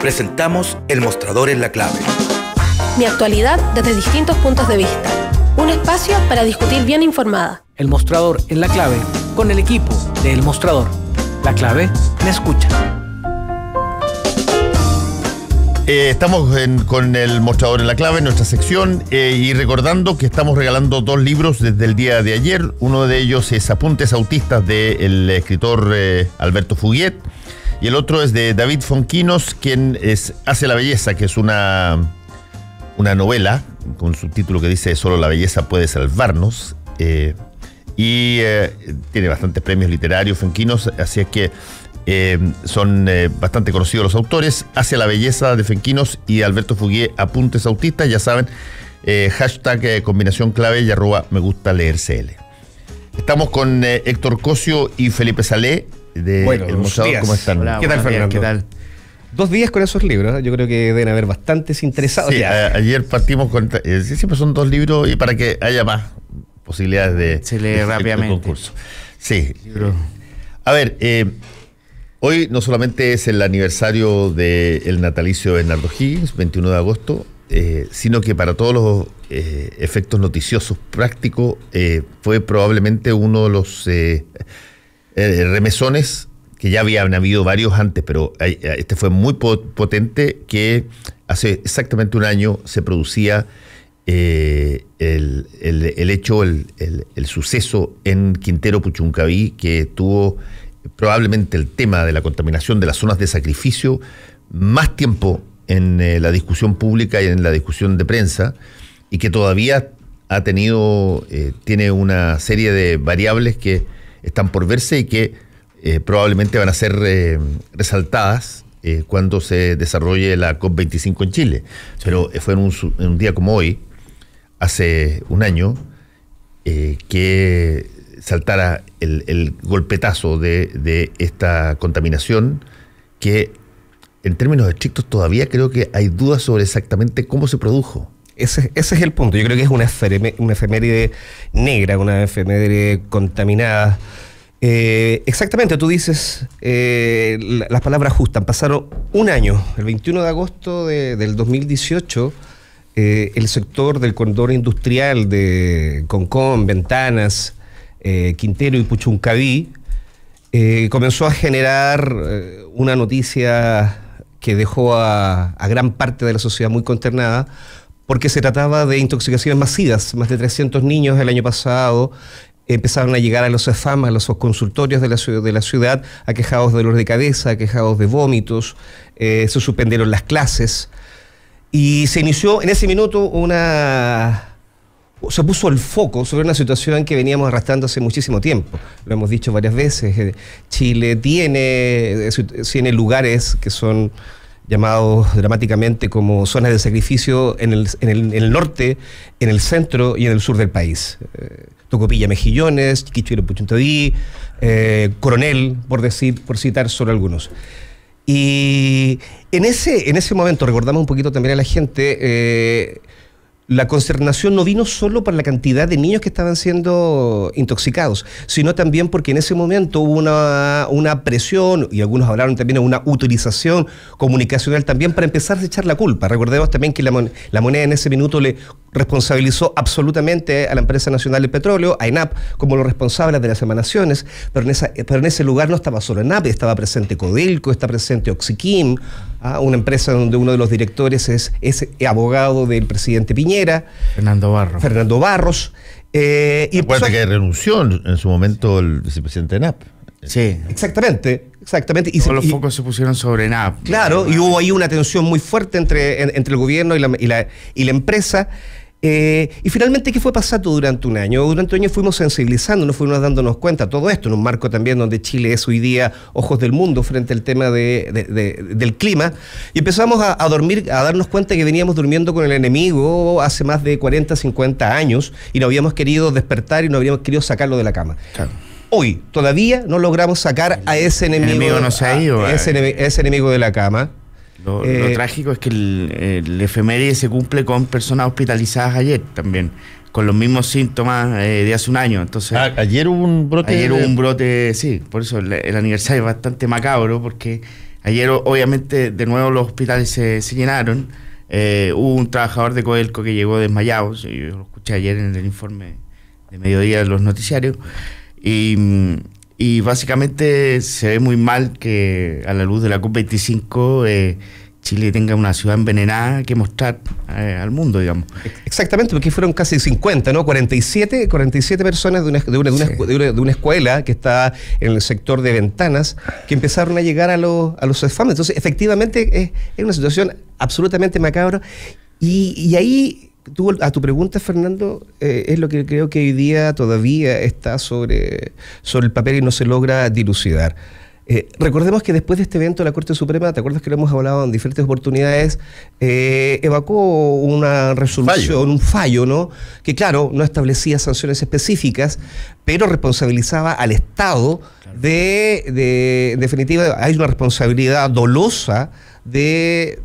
presentamos El Mostrador en la Clave. Mi actualidad desde distintos puntos de vista. Un espacio para discutir bien informada. El Mostrador en la Clave, con el equipo de El Mostrador. La Clave me escucha. Estamos con El Mostrador en la Clave, en nuestra sección, y recordando que estamos regalando 2 libros desde el día de ayer. Uno de ellos es Apuntes autistas del escritor Alberto Fuguet, y el otro es de David Fonquinos, quien hace la belleza, que es una novela con un subtítulo que dice Solo la belleza puede salvarnos, y tiene bastantes premios literarios Fonquinos, así es que son bastante conocidos los autores. Hacia la belleza de Fonquinos y Alberto Fuguet, Apuntes autistas, ya saben, hashtag combinación clave y @ me gusta leer CL. Estamos con Héctor Cosio y Felipe Salé de El Mostrador. ¿Cómo están? Hola, ¿qué tal, Fernando? ¿Qué tal? 2 días con esos libros, yo creo que deben haber bastantes interesados. Sí, ayer partimos con... siempre son 2 libros y para que haya más posibilidades de... Se lee rápidamente. Concurso. Sí. A ver, hoy no solamente es el aniversario del natalicio de Bernardo Higgins, 21 de agosto, sino que para todos los efectos noticiosos prácticos fue probablemente uno de los remesones, que ya habían habido varios antes, pero este fue muy potente, que hace exactamente un año se producía el hecho, el suceso en Quintero Puchuncaví, que tuvo probablemente el tema de la contaminación de las zonas de sacrificio más tiempo en la discusión pública y en la discusión de prensa, y que todavía tiene una serie de variables que están por verse y que probablemente van a ser resaltadas cuando se desarrolle la COP25 en Chile. Pero fue en un día como hoy, hace un año, que saltara el golpetazo de esta contaminación, que en términos estrictos todavía creo que hay dudas sobre exactamente cómo se produjo. Ese es el punto. Yo creo que es una efeméride negra, una efeméride contaminada. Exactamente, tú dices las palabras justas. Pasaron un año, el 21 de agosto del 2018, el sector del corredor industrial de Concón, Ventanas, Quintero y Puchuncaví comenzó a generar una noticia que dejó a gran parte de la sociedad muy consternada, porque se trataba de intoxicaciones masivas. Más de 300 niños el año pasado empezaron a llegar a los EFAM, a los consultorios de la ciudad, aquejados de dolor de cabeza, aquejados de vómitos, se suspendieron las clases, y se inició en ese minuto se puso el foco sobre una situación que veníamos arrastrando hace muchísimo tiempo. Lo hemos dicho varias veces. Chile tiene lugares que son llamados dramáticamente como zonas de sacrificio en el norte, en el centro y en el sur del país. Tocopilla, Mejillones, Quichuelo, Puchuncaví, Coronel, por citar solo algunos. Y en ese momento, recordamos un poquito también a la gente, la consternación no vino solo por la cantidad de niños que estaban siendo intoxicados, sino también porque en ese momento hubo una presión, y algunos hablaron también de una utilización comunicacional también para empezar a echar la culpa. Recordemos también que la moneda en ese minuto le responsabilizó absolutamente a la Empresa Nacional de Petróleo, a ENAP, como los responsables de las emanaciones, pero en ese lugar no estaba solo ENAP, estaba presente Codelco, está presente Oxiquim, una empresa donde uno de los directores es abogado del presidente Piñera, Fernando Barros. Y acuérdate que renunció en su momento el vicepresidente de ENAP. Sí, exactamente. Y todos los focos se pusieron sobre ENAP. Claro, y hubo ahí una tensión muy fuerte entre el gobierno y la empresa. Y finalmente, ¿qué fue pasando durante un año? Durante un año fuimos sensibilizándonos, fuimos dándonos cuenta de todo esto, en un marco también donde Chile es hoy día ojos del mundo frente al tema del clima, y empezamos a darnos cuenta que veníamos durmiendo con el enemigo hace más de 40, 50 años, y no habíamos querido despertar y no habíamos querido sacarlo de la cama. Claro. Hoy todavía no logramos sacar a ese enemigo, no se ha ido, ese enemigo de la cama. Lo trágico es que el efeméride se cumple con personas hospitalizadas ayer también, con los mismos síntomas de hace un año. Entonces, ayer hubo un brote. Ayer hubo un brote, sí, por eso el aniversario es bastante macabro, porque Ayer, obviamente, de nuevo los hospitales se llenaron. Hubo un trabajador de Codelco que llegó desmayado, yo lo escuché ayer en el informe de mediodía de los noticiarios, y básicamente se ve muy mal que a la luz de la COP25 Chile tenga una ciudad envenenada que mostrar al mundo, digamos. Exactamente, porque fueron casi 50, ¿no? 47 personas de una escuela que está en el sector de Ventanas que empezaron a llegar a los CEFAM. Entonces, efectivamente, es una situación absolutamente macabra. Y ahí, a tu pregunta, Fernando, es lo que creo que hoy día todavía está sobre el papel y no se logra dilucidar. Recordemos que después de este evento la Corte Suprema, ¿te acuerdas que lo hemos hablado en diferentes oportunidades? Evacuó una resolución, un fallo, ¿no? Que claro, no establecía sanciones específicas, pero responsabilizaba al Estado de definitiva, hay una responsabilidad dolosa de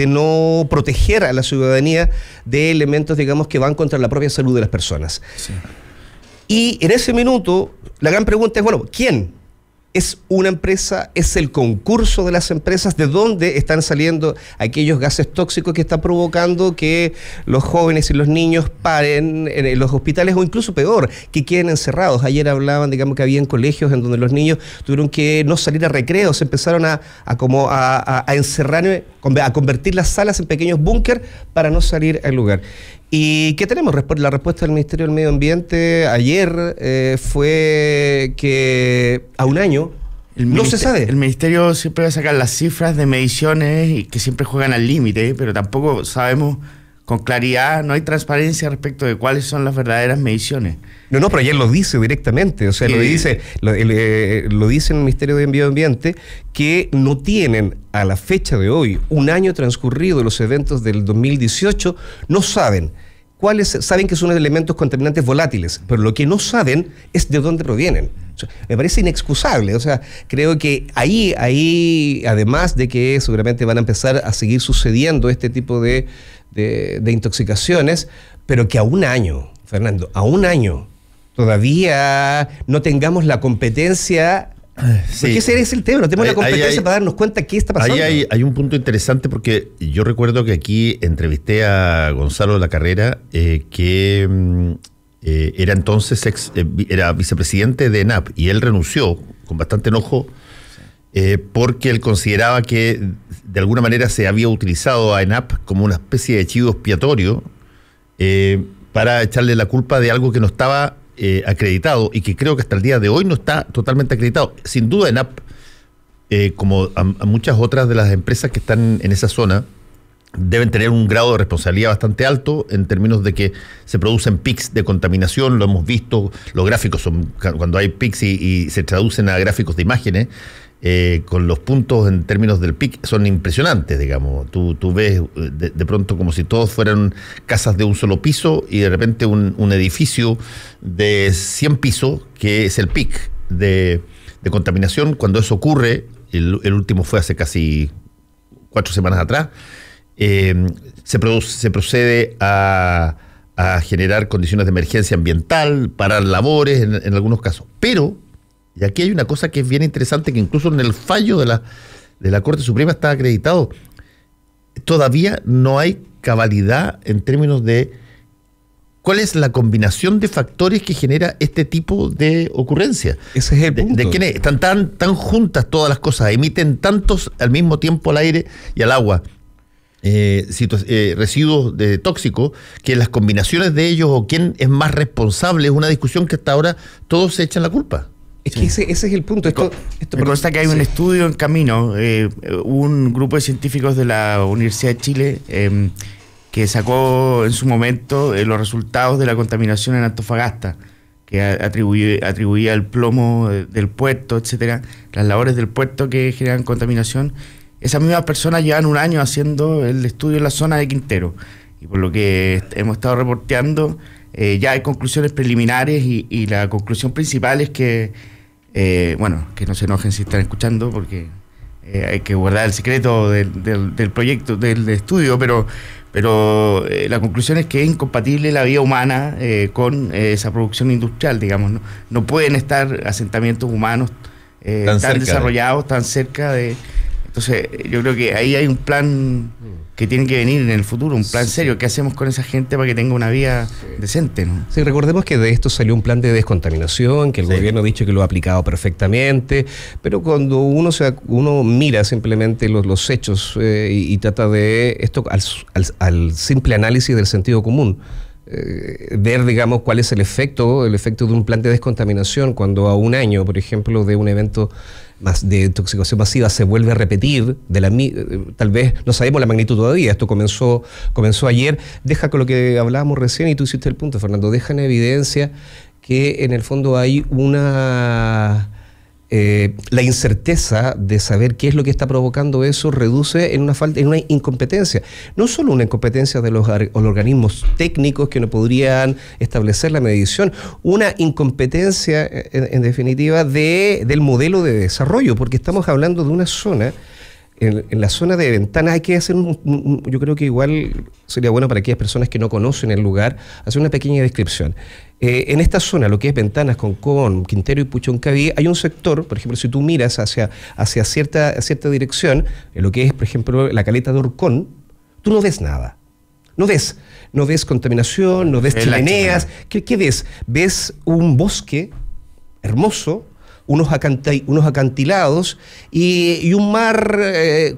no proteger a la ciudadanía de elementos, digamos, que van contra la propia salud de las personas. Sí. Y en ese minuto, la gran pregunta es, bueno, ¿quién? ¿Es una empresa? ¿Es el concurso de las empresas? ¿De dónde están saliendo aquellos gases tóxicos que están provocando que los jóvenes y los niños paren en los hospitales, o incluso peor, que queden encerrados? Ayer hablaban, digamos, que había colegios en donde los niños tuvieron que no salir a recreo, se empezaron a encerrar, a convertir las salas en pequeños búnker para no salir al lugar. ¿Y qué tenemos? La respuesta del Ministerio del Medio Ambiente ayer fue que a un año no se sabe. El Ministerio siempre va a sacar las cifras de mediciones y que siempre juegan al límite, pero tampoco sabemos con claridad, no hay transparencia respecto de cuáles son las verdaderas mediciones. No, pero ayer lo dice directamente, o sea, lo dice en el Ministerio de Medio Ambiente, que no tienen a la fecha de hoy, un año transcurrido de los eventos del 2018, no saben saben que son elementos contaminantes volátiles, pero lo que no saben es de dónde provienen. O sea, me parece inexcusable. O sea, creo que ahí, además de que seguramente van a empezar a seguir sucediendo este tipo de intoxicaciones, pero que a un año, Fernando, todavía no tengamos la competencia. Sí. Porque ese es el tema, no tenemos la competencia para darnos cuenta qué está pasando. Ahí hay un punto interesante, porque yo recuerdo que aquí entrevisté a Gonzalo Lacarrera, que era entonces era vicepresidente de ENAP, y él renunció con bastante enojo porque él consideraba que de alguna manera se había utilizado a ENAP como una especie de chivo expiatorio para echarle la culpa de algo que no estaba acreditado, y que creo que hasta el día de hoy no está totalmente acreditado. Sin duda ENAP, como a muchas otras de las empresas que están en esa zona, deben tener un grado de responsabilidad bastante alto en términos de que se producen pics de contaminación. Lo hemos visto, los gráficos son cuando hay pics y se traducen a gráficos de imágenes, con los puntos en términos del pic son impresionantes, digamos. Tú ves de pronto como si todos fueran casas de un solo piso, y de repente un edificio de 100 pisos, que es el pic de contaminación. Cuando eso ocurre, el último fue hace casi 4 semanas atrás, se procede a generar condiciones de emergencia ambiental, parar labores en algunos casos. Pero, y aquí hay una cosa que es bien interesante, que incluso en el fallo de la Corte Suprema está acreditado, todavía no hay cabalidad en términos de cuál es la combinación de factores que genera este tipo de ocurrencia. Ese es el punto. ¿De quiénes están tan juntas todas las cosas? Emiten tantos al mismo tiempo al aire y al agua residuos tóxicos, que las combinaciones de ellos o quién es más responsable es una discusión que hasta ahora todos se echan la culpa. Es que ese es el punto. Me consta que hay un estudio en camino, un grupo de científicos de la Universidad de Chile que sacó en su momento los resultados de la contaminación en Antofagasta, que atribuía el plomo del puerto, etcétera, las labores del puerto que generan contaminación. Esas mismas personas llevan un año haciendo el estudio en la zona de Quintero, y por lo que hemos estado reporteando, ya hay conclusiones preliminares, y la conclusión principal es que que no se enojen si están escuchando, porque hay que guardar el secreto del proyecto, del estudio, pero la conclusión es que es incompatible la vida humana con esa producción industrial, digamos. No pueden estar asentamientos humanos tan desarrollados, tan cerca de Entonces, yo creo que ahí hay un plan que tiene que venir en el futuro, un plan serio. ¿Qué hacemos con esa gente para que tenga una vida decente, ¿no? Sí, recordemos que de esto salió un plan de descontaminación, que el gobierno ha dicho que lo ha aplicado perfectamente, pero cuando uno mira simplemente los hechos y trata de esto al simple análisis del sentido común, ver, digamos, cuál es el efecto de un plan de descontaminación cuando a un año, por ejemplo, de un evento más de intoxicación masiva se vuelve a repetir, tal vez no sabemos la magnitud todavía, esto comenzó ayer, deja con lo que hablábamos recién y tú hiciste el punto, Fernando, deja en evidencia que en el fondo hay la incerteza de saber qué es lo que está provocando eso reduce en una incompetencia. No solo una incompetencia de los organismos técnicos que no podrían establecer la medición, una incompetencia en definitiva del modelo de desarrollo, porque estamos hablando de una zona. En la zona de Ventanas hay que hacer yo creo que igual sería bueno para aquellas personas que no conocen el lugar, hacer una pequeña descripción. En esta zona, lo que es Ventanas, Concón, Quintero y Puchoncaví, hay un sector, por ejemplo, si tú miras hacia cierta dirección, en lo que es, por ejemplo, la caleta de Orcón, tú no ves nada. No ves contaminación, no ves chimeneas. ¿Qué ves? Ves un bosque hermoso, unos acantilados y un mar,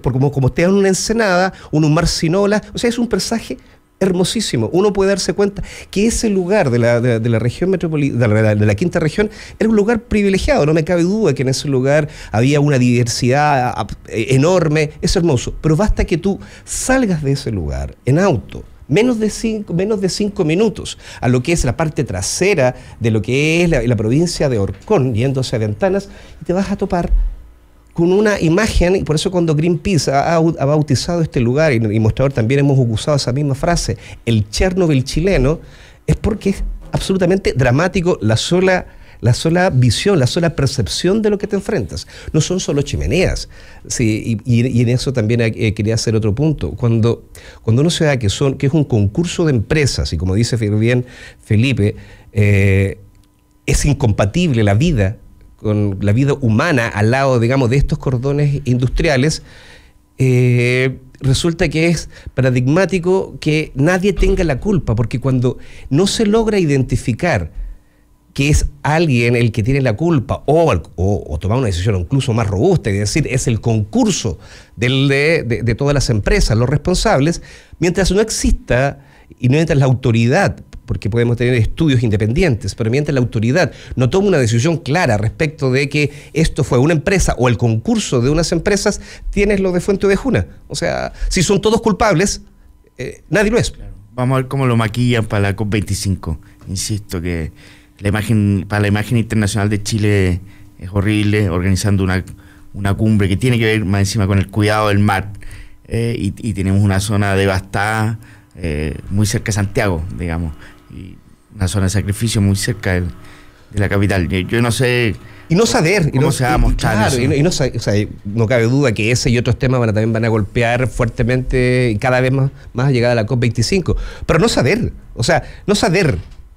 como está en una ensenada, un mar sin olas. O sea, es un paisaje hermosísimo. Uno puede darse cuenta que ese lugar de la región metropolitana, de la quinta región, era un lugar privilegiado. No me cabe duda que en ese lugar había una diversidad enorme. Es hermoso. Pero basta que tú salgas de ese lugar en auto, menos de 5 minutos, a lo que es la parte trasera de lo que es la provincia de Orcón, yendo hacia Ventanas, y te vas a topar con una imagen, y por eso cuando Greenpeace ha bautizado este lugar, y Mostrador también hemos usado esa misma frase, el Chernobyl chileno, es porque es absolutamente dramático la sola visión, la sola percepción de lo que te enfrentas. No son solo chimeneas. Sí, y en eso también quería hacer otro punto. Cuando uno se da que es un concurso de empresas, y como dice bien Felipe, es incompatible la vida con la vida humana al lado, digamos, de estos cordones industriales, resulta que es paradigmático que nadie tenga la culpa, porque cuando no se logra identificar que es alguien el que tiene la culpa o tomar una decisión incluso más robusta, es decir, es el concurso de todas las empresas, los responsables, mientras no exista y mientras la autoridad, porque podemos tener estudios independientes, pero mientras la autoridad no toma una decisión clara respecto de que esto fue una empresa o el concurso de unas empresas, tienes lo de Fuente Ovejuna. O sea, si son todos culpables, nadie lo es. Claro. Vamos a ver cómo lo maquillan para la COP25. Insisto que para la imagen internacional de Chile es horrible, organizando una cumbre que tiene que ver más encima con el cuidado del mar, y tenemos una zona devastada muy cerca de Santiago, digamos, y una zona de sacrificio muy cerca de la capital. Yo no sé. Y no saber cómo se va a mostrar. Claro, no cabe duda que ese y otros temas también van a golpear fuertemente y cada vez más llegada a la COP25. Pero no saber.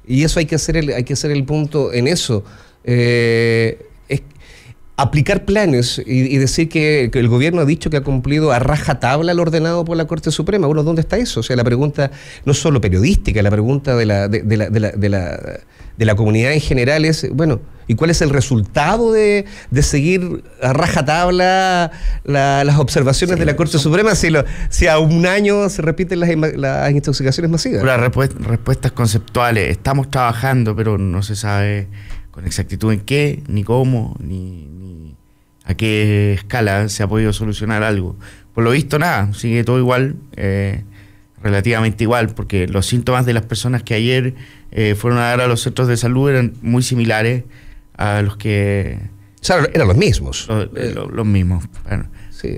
Y eso hay que hacer el punto en eso. Es aplicar planes y decir que el gobierno ha dicho que ha cumplido a rajatabla lo ordenado por la Corte Suprema. Bueno, ¿dónde está eso? O sea, la pregunta no solo periodística, la pregunta de la comunidad en general es, bueno, ¿y cuál es el resultado de seguir a rajatabla las observaciones de la Corte Suprema si a un año se repiten las intoxicaciones masivas? Respuestas conceptuales. Estamos trabajando, pero no se sabe con exactitud en qué, ni cómo, ni a qué escala se ha podido solucionar algo. Por lo visto, nada, sigue todo igual, relativamente igual, porque los síntomas de las personas que ayer fueron a dar a los centros de salud eran muy similares a los que... O sea, eran los mismos. Los mismos. Bueno, sí,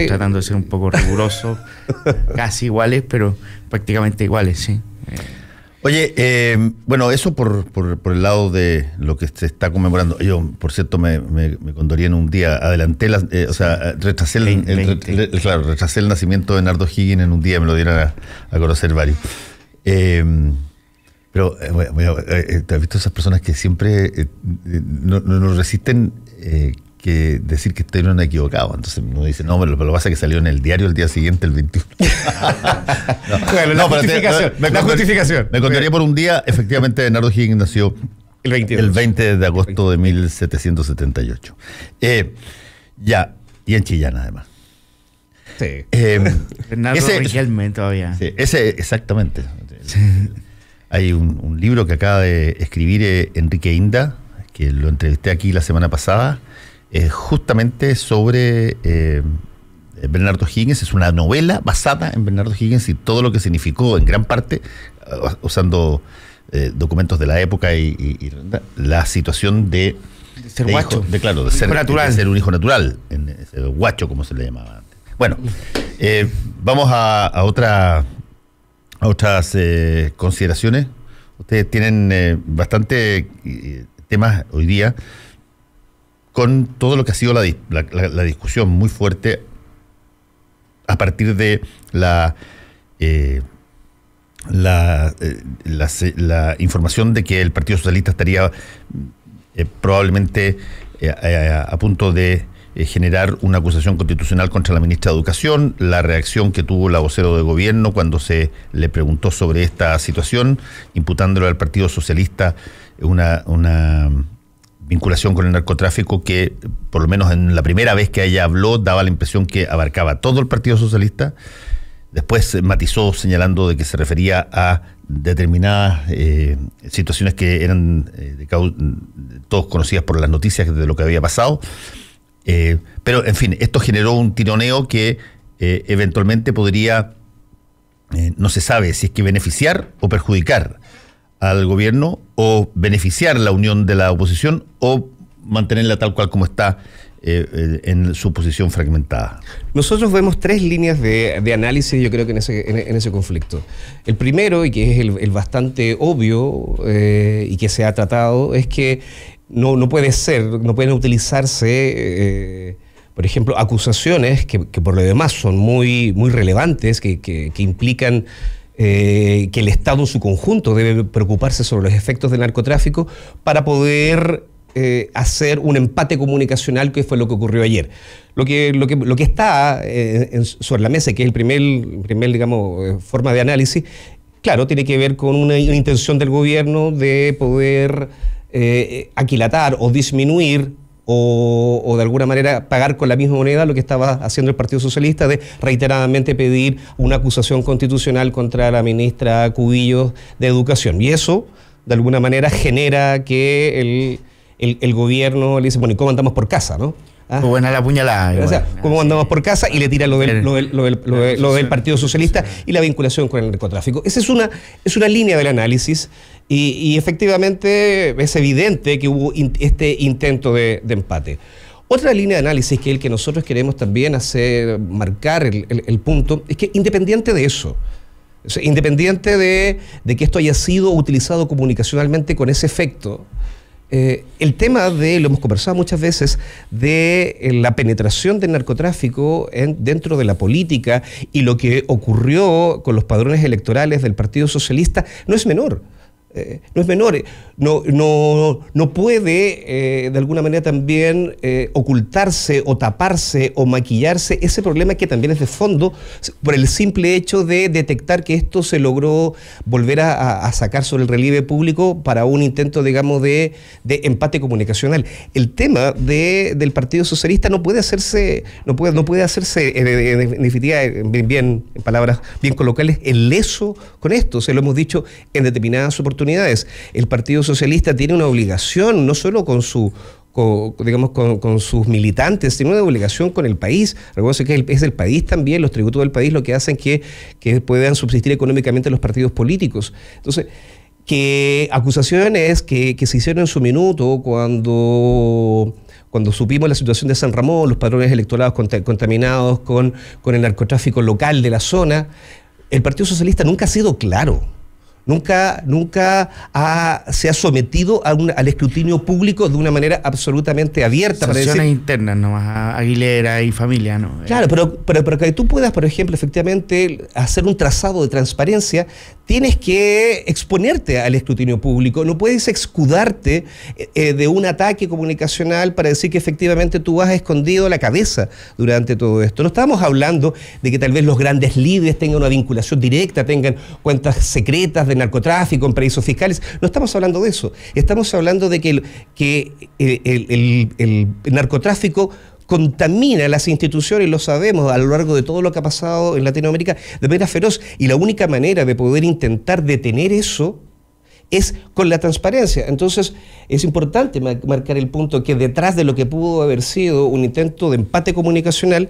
tratando de ser un poco riguroso, casi iguales, pero prácticamente iguales, sí. Oye, bueno, eso por el lado de lo que se está conmemorando. Yo, por cierto, me condoría en un día, adelanté, retrasé retrasé el nacimiento de Nardo Higgins en un día, me lo dieron a conocer varios. Pero, ¿te has visto esas personas que siempre no resisten que decir que estuvieron equivocados. Entonces uno dice, no, pero lo que pasa es que salió en el diario el día siguiente, el 21. Bueno, la justificación. Me contaría por un día, efectivamente, Bernardo Higgins nació el 20 de agosto de 1778. Ya, y en Chillán además. Sí. Bernardo Riquelme todavía. Sí, exactamente. Hay un libro que acaba de escribir Enrique Inda, que lo entrevisté aquí la semana pasada, justamente sobre Bernardo Higgins. Es una novela basada en Bernardo Higgins y todo lo que significó en gran parte, usando documentos de la época y la situación de ser guacho. De ser un hijo natural, el guacho como se le llamaba antes. Bueno, vamos a otras consideraciones. Ustedes tienen bastante temas hoy día con todo lo que ha sido la discusión muy fuerte a partir de la información de que el Partido Socialista estaría probablemente a punto de generar una acusación constitucional contra la ministra de Educación, la reacción que tuvo la vocero de gobierno cuando se le preguntó sobre esta situación, imputándole al Partido Socialista una vinculación con el narcotráfico que, por lo menos en la primera vez que ella habló, daba la impresión que abarcaba todo el Partido Socialista. Después matizó señalando de que se refería a determinadas situaciones que eran todos conocidas por las noticias de lo que había pasado. Pero, en fin, esto generó un tironeo que eventualmente podría, no se sabe si es que beneficiar o perjudicar al gobierno, o beneficiar la unión de la oposición, o mantenerla tal cual como está en su posición fragmentada. Nosotros vemos tres líneas de análisis, yo creo que en ese conflicto. El primero, y que es el bastante obvio y que se ha tratado, es que no pueden utilizarse, por ejemplo, acusaciones que por lo demás son muy, muy relevantes, que implican que el Estado en su conjunto debe preocuparse sobre los efectos del narcotráfico para poder hacer un empate comunicacional, que fue lo que ocurrió ayer. Lo que está sobre la mesa, que es el primer digamos, forma de análisis, claro, tiene que ver con una intención del gobierno de poder aquilatar o disminuir o de alguna manera pagar con la misma moneda lo que estaba haciendo el Partido Socialista, de reiteradamente pedir una acusación constitucional contra la ministra Cubillos de Educación. Y eso, de alguna manera, genera que el gobierno le dice, bueno, ¿y cómo andamos por casa, no? ¿Ah? Buena la puñalada. O sea, ¿cómo andamos por casa? Y le tira lo del Partido Socialista y la vinculación con el narcotráfico. Esa es una línea del análisis y efectivamente es evidente que hubo este intento de empate. Otra línea de análisis, que es el que nosotros queremos también marcar el punto, es que independiente de eso, o sea, independiente de que esto haya sido utilizado comunicacionalmente con ese efecto, el tema lo hemos conversado muchas veces, de la penetración del narcotráfico dentro de la política y lo que ocurrió con los padrones electorales del Partido Socialista no es menor. No puede de alguna manera también ocultarse o taparse o maquillarse ese problema, que también es de fondo, por el simple hecho de detectar que esto se logró volver a sacar sobre el relieve público para un intento, digamos, de empate comunicacional. El tema del Partido Socialista no puede hacerse en definitiva, en palabras bien coloquiales, el leso con esto. Se lo hemos dicho en determinadas oportunidades. El Partido Socialista tiene una obligación, no solo con sus militantes, tiene una obligación con el país. Recuerden que es el país también, los tributos del país, lo que hacen que puedan subsistir económicamente los partidos políticos. Entonces, que acusaciones que se hicieron en su minuto cuando supimos la situación de San Ramón, los padrones electorales contaminados con el narcotráfico local de la zona, el Partido Socialista nunca ha sido claro. nunca se ha sometido al escrutinio público de una manera absolutamente abierta. Sanciones internas nomás, a Aguilera y familia, ¿no? Claro, pero que tú puedas, por ejemplo, efectivamente hacer un trazado de transparencia, tienes que exponerte al escrutinio público, no puedes escudarte de un ataque comunicacional para decir que efectivamente tú has escondido la cabeza durante todo esto. No estamos hablando de que tal vez los grandes líderes tengan una vinculación directa, tengan cuentas secretas de narcotráfico en paraísos fiscales. No estamos hablando de eso. Estamos hablando de que el narcotráfico contamina las instituciones, lo sabemos a lo largo de todo lo que ha pasado en Latinoamérica de manera feroz, y la única manera de poder intentar detener eso es con la transparencia. Entonces es importante marcar el punto que detrás de lo que pudo haber sido un intento de empate comunicacional,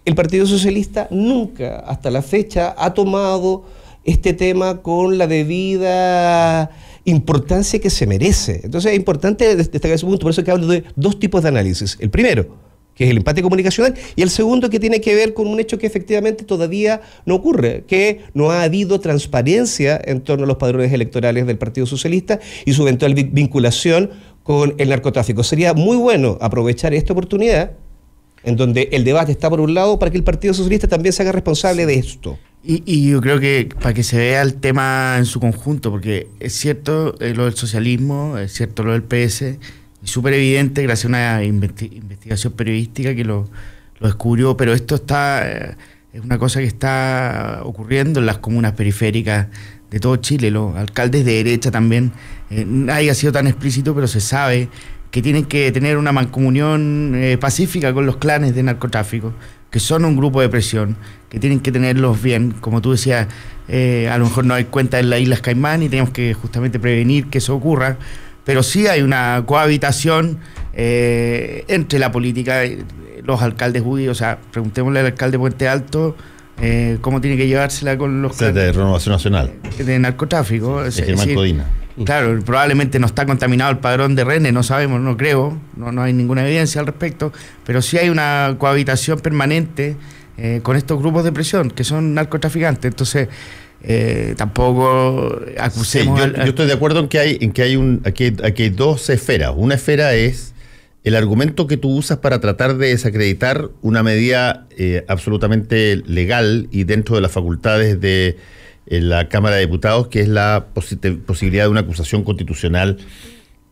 el Partido Socialista nunca hasta la fecha ha tomado este tema con la debida importancia que se merece. Entonces es importante destacar ese punto, por eso que hablo de dos tipos de análisis. El primero, que es el empate comunicacional, y el segundo, que tiene que ver con un hecho que efectivamente todavía no ocurre, que no ha habido transparencia en torno a los padrones electorales del Partido Socialista y su eventual vinculación con el narcotráfico. Sería muy bueno aprovechar esta oportunidad, en donde el debate está por un lado, para que el Partido Socialista también se haga responsable de esto. Y yo creo que para que se vea el tema en su conjunto, porque es cierto lo del socialismo, es cierto lo del PS, es súper evidente gracias a una investigación periodística que lo descubrió, pero esto es una cosa que está ocurriendo en las comunas periféricas de todo Chile. Los alcaldes de derecha también, nadie ha sido tan explícito, pero se sabe que tienen que tener una mancomunión pacífica con los clanes de narcotráfico, que son un grupo de presión, que tienen que tenerlos bien. Como tú decías, a lo mejor no hay cuenta en las Islas Caimán y tenemos que justamente prevenir que eso ocurra, pero sí hay una cohabitación entre la política, los alcaldes judíos. O sea, preguntémosle al alcalde de Puente Alto cómo tiene que llevársela con los clanes de Renovación Nacional, de narcotráfico. De Germán Codina. Claro, probablemente no está contaminado el padrón de Rennes, no sabemos, no creo, no hay ninguna evidencia al respecto, pero sí hay una cohabitación permanente con estos grupos de presión que son narcotraficantes. Entonces tampoco acusemos. Sí, yo estoy de acuerdo en que aquí hay dos esferas. Una esfera es el argumento que tú usas para tratar de desacreditar una medida absolutamente legal y dentro de las facultades de la Cámara de Diputados, que es la posibilidad de una acusación constitucional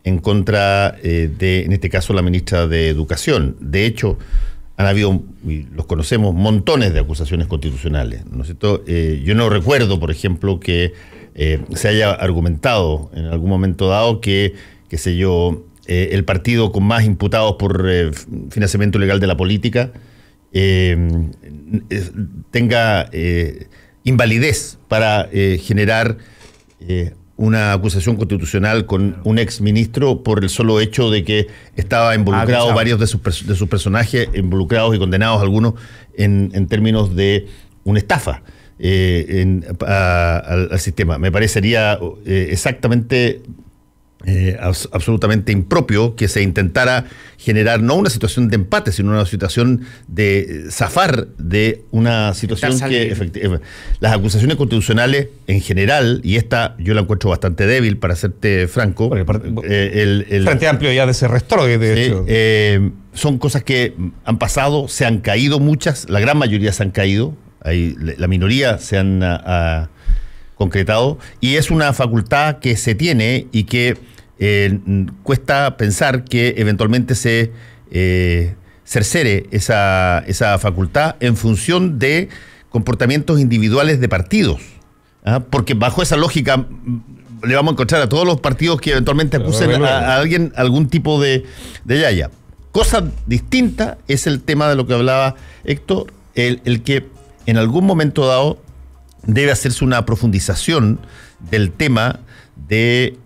en contra de, en este caso, la ministra de Educación. De hecho, han habido, y los conocemos, montones de acusaciones constitucionales, ¿no es cierto? Yo no recuerdo, por ejemplo, que se haya argumentado en algún momento dado que, qué sé yo, el partido con más imputados por financiamiento ilegal de la política tenga invalidez para generar una acusación constitucional con un exministro por el solo hecho de que estaba involucrado varios de sus personajes, involucrados y condenados algunos en términos de una estafa al sistema. Me parecería exactamente absolutamente impropio que se intentara generar no una situación de empate, sino una situación de zafar de una situación que las acusaciones constitucionales en general, y esta yo la encuentro bastante débil, para serte franco, el Frente Amplio ya se retrogue, de hecho. Son cosas que han pasado, se han caído muchas, la gran mayoría se han caído, la minoría se han concretado, y es una facultad que se tiene y que cuesta pensar que eventualmente se cercere esa facultad en función de comportamientos individuales de partidos, porque bajo esa lógica le vamos a encontrar a todos los partidos que eventualmente acusen a alguien algún tipo de yaya. Cosa distinta es el tema de lo que hablaba Héctor, el que en algún momento dado debe hacerse una profundización del tema de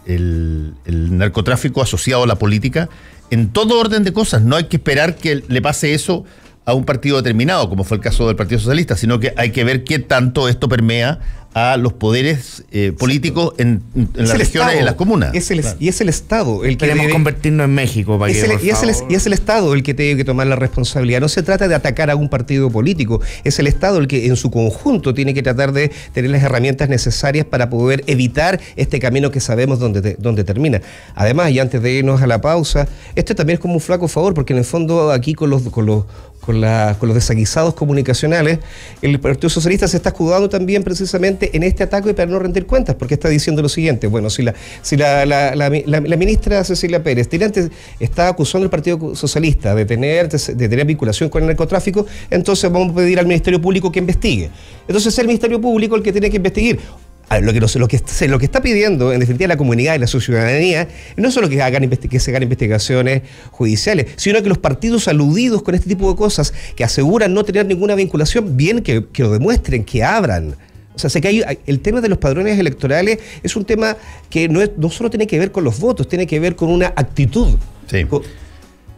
el narcotráfico asociado a la política en todo orden de cosas. No hay que esperar que le pase eso a un partido determinado, como fue el caso del Partido Socialista, sino que hay que ver qué tanto esto permea a los poderes políticos en las regiones y en las comunas. Y es el Estado el que queremos convertirnos en México. Para y es el Estado el que tiene que tomar la responsabilidad. No se trata de atacar a un partido político, es el Estado el que en su conjunto tiene que tratar de tener las herramientas necesarias para poder evitar este camino que sabemos dónde termina. Además, y antes de irnos a la pausa, esto también es como un flaco favor, porque en el fondo aquí con los desaguisados comunicacionales, el Partido Socialista se está escudando también precisamente en este ataque para no rendir cuentas, porque está diciendo lo siguiente: bueno, si la ministra Cecilia Pérez está acusando al Partido Socialista de tener vinculación con el narcotráfico, entonces vamos a pedir al Ministerio Público que investigue. Entonces es el Ministerio Público el que tiene que investigar. Lo que está pidiendo, en definitiva, la comunidad y la ciudadanía, no es solo que se hagan investigaciones judiciales, sino que los partidos aludidos con este tipo de cosas, que aseguran no tener ninguna vinculación, bien que lo demuestren, que abran. O sea, sé que el tema de los padrones electorales es un tema que no solo tiene que ver con los votos, tiene que ver con una actitud. Sí.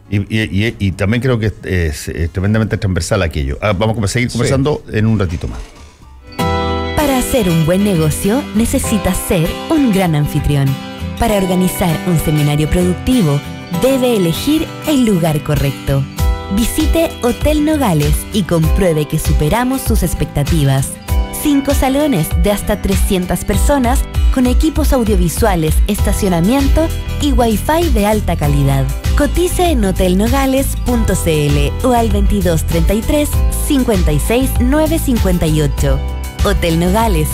Y también creo que es tremendamente transversal aquello. Vamos a seguir conversando en un ratito más. Para hacer un buen negocio, necesitas ser un gran anfitrión. Para organizar un seminario productivo, debe elegir el lugar correcto. Visite Hotel Nogales y compruebe que superamos sus expectativas. 5 salones de hasta 300 personas con equipos audiovisuales, estacionamiento y Wi-Fi de alta calidad. Cotice en hotelnogales.cl o al 2233 56 958. Hotel Nogales,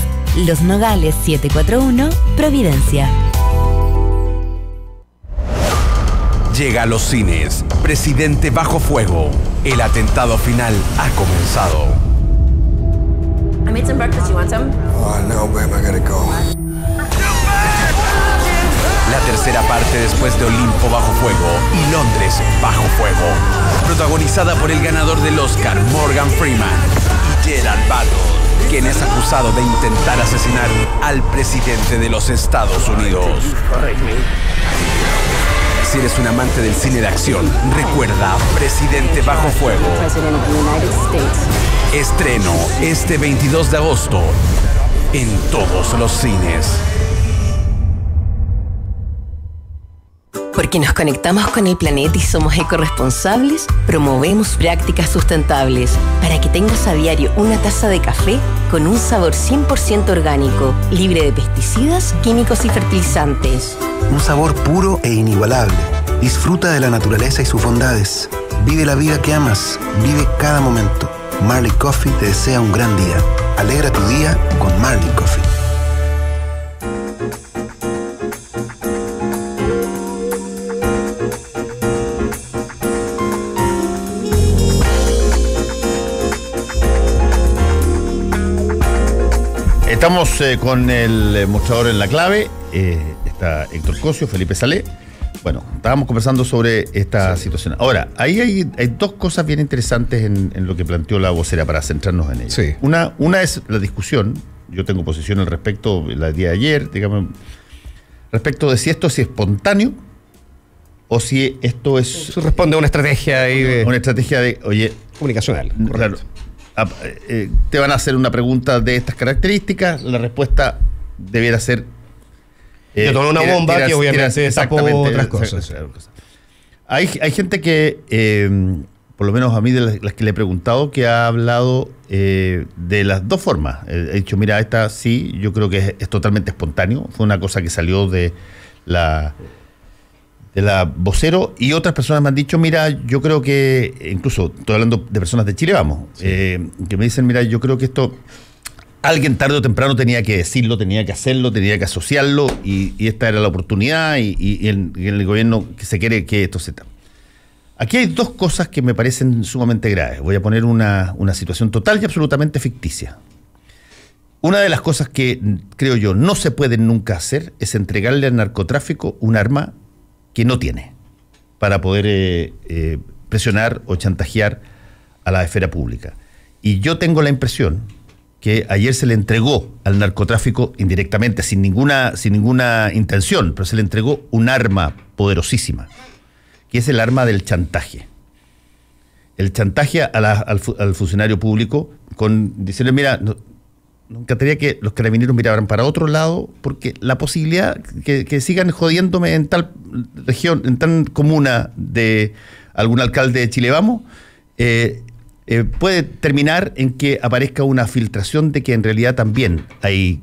Los Nogales 741, Providencia. Llega a los cines Presidente Bajo Fuego. El atentado final ha comenzado. I made some breakfast. You want some? Oh, no, babe, I gotta go. La tercera parte después de Olimpo Bajo Fuego y Londres Bajo Fuego. Protagonizada por el ganador del Oscar, Morgan Freeman, y Gerald Butler, quien es acusado de intentar asesinar al presidente de los Estados Unidos. Si eres un amante del cine de acción, recuerda Presidente Bajo Fuego. Estreno este 22 de agosto en todos los cines. Porque nos conectamos con el planeta y somos ecorresponsables, promovemos prácticas sustentables para que tengas a diario una taza de café con un sabor 100% orgánico, libre de pesticidas, químicos y fertilizantes. Un sabor puro e inigualable. Disfruta de la naturaleza y sus bondades. Vive la vida que amas. Vive cada momento. Marley Coffee te desea un gran día. Alegra tu día con Marley Coffee. Estamos con el mostrador en la clave. Está Héctor Cosio, Felipe Salé. Bueno, estábamos conversando sobre esta situación. Ahora, ahí hay dos cosas bien interesantes en lo que planteó la vocera para centrarnos en ello. Sí. Una es la discusión. Yo tengo posición al respecto, la día de ayer, digamos, respecto de si esto es espontáneo o si esto es... Eso responde a una estrategia ahí de... Una estrategia de, oye... comunicacional. Claro. Te van a hacer una pregunta de estas características, la respuesta debiera ser... Yo tomé una bomba que obviamente tapó otras cosas. Hay gente que, por lo menos a mí de las que le he preguntado, que ha hablado de las dos formas. He dicho, mira, esta sí, yo creo que es totalmente espontáneo. Fue una cosa que salió de la vocero, y otras personas me han dicho, mira, yo creo que, incluso estoy hablando de personas de Chile Vamos, sí, que me dicen, mira, yo creo que esto alguien tarde o temprano tenía que decirlo, tenía que hacerlo, tenía que asociarlo, y esta era la oportunidad, y el gobierno que se quiere que esto se... Aquí hay dos cosas que me parecen sumamente graves. Voy a poner una situación total y absolutamente ficticia. Una de las cosas que, creo yo, no se pueden nunca hacer es entregarle al narcotráfico un arma que no tiene para poder presionar o chantajear a la esfera pública. Y yo tengo la impresión que ayer se le entregó al narcotráfico indirectamente, sin ninguna intención, pero se le entregó un arma poderosísima, que es el arma del chantaje. El chantaje al funcionario público con decirle, mira, nos encantaría que los carabineros miraran para otro lado, porque la posibilidad que sigan jodiéndome en tal región, en tan comuna de algún alcalde de Chile Vamos, puede terminar en que aparezca una filtración de que en realidad también hay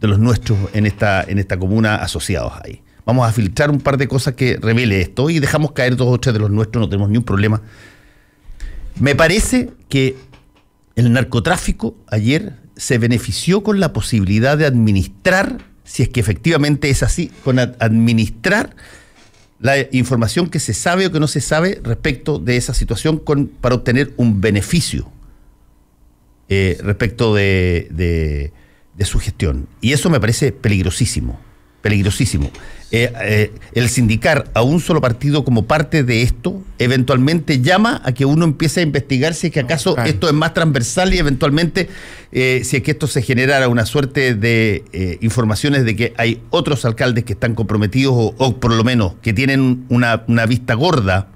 de los nuestros en esta comuna asociados ahí. Vamos a filtrar un par de cosas que revele esto y dejamos caer 2 o 3 de los nuestros, no tenemos ni un problema. Me parece que el narcotráfico ayer se benefició con la posibilidad de administrar, si es que efectivamente es así, con administrar la información que se sabe o que no se sabe respecto de esa situación para obtener un beneficio respecto de su gestión. Y eso me parece peligrosísimo, peligrosísimo. El sindicar a un solo partido como parte de esto eventualmente llama a que uno empiece a investigar si es que acaso esto es más transversal y eventualmente si es que esto se generara una suerte de informaciones de que hay otros alcaldes que están comprometidos o por lo menos que tienen una vista gorda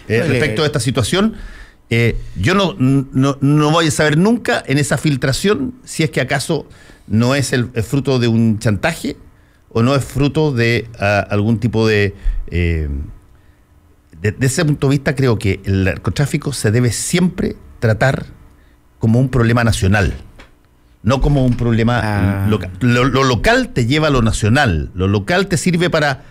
respecto a esta situación. Yo no voy a saber nunca en esa filtración si es que acaso no es el fruto de un chantaje o no es fruto de algún tipo de ese punto de vista. Creo que el narcotráfico se debe siempre tratar como un problema nacional, no como un problema local. Lo local te lleva a lo nacional, lo local te sirve para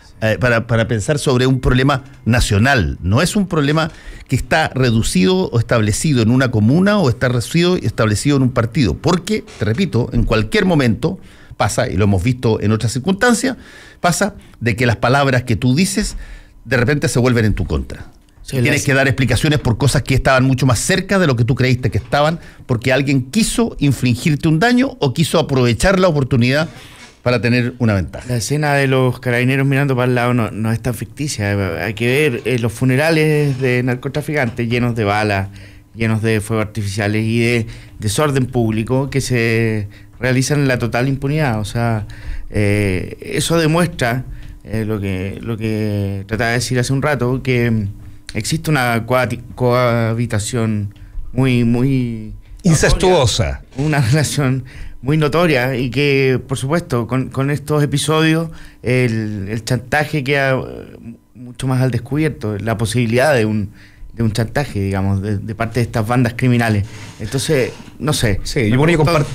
pensar sobre un problema nacional. No es un problema que está reducido o establecido en una comuna o está reducido y establecido en un partido, porque, te repito, en cualquier momento pasa, y lo hemos visto en otras circunstancias, pasa de que las palabras que tú dices de repente se vuelven en tu contra. Sí, tienes que dar explicaciones por cosas que estaban mucho más cerca de lo que tú creíste que estaban, porque alguien quiso infligirte un daño o quiso aprovechar la oportunidad para tener una ventaja. La escena de los carabineros mirando para el lado no es tan ficticia. Hay que ver los funerales de narcotraficantes llenos de balas, llenos de fuegos artificiales y de desorden público que se realizan en la total impunidad. O sea, eso demuestra lo que trataba de decir hace un rato, que existe una cohabitación muy incestuosa, una relación muy notoria, y que, por supuesto, con estos episodios el chantaje queda mucho más al descubierto, la posibilidad de un chantaje, digamos, de parte de estas bandas criminales. Entonces, no sé. Sí, yo comparto.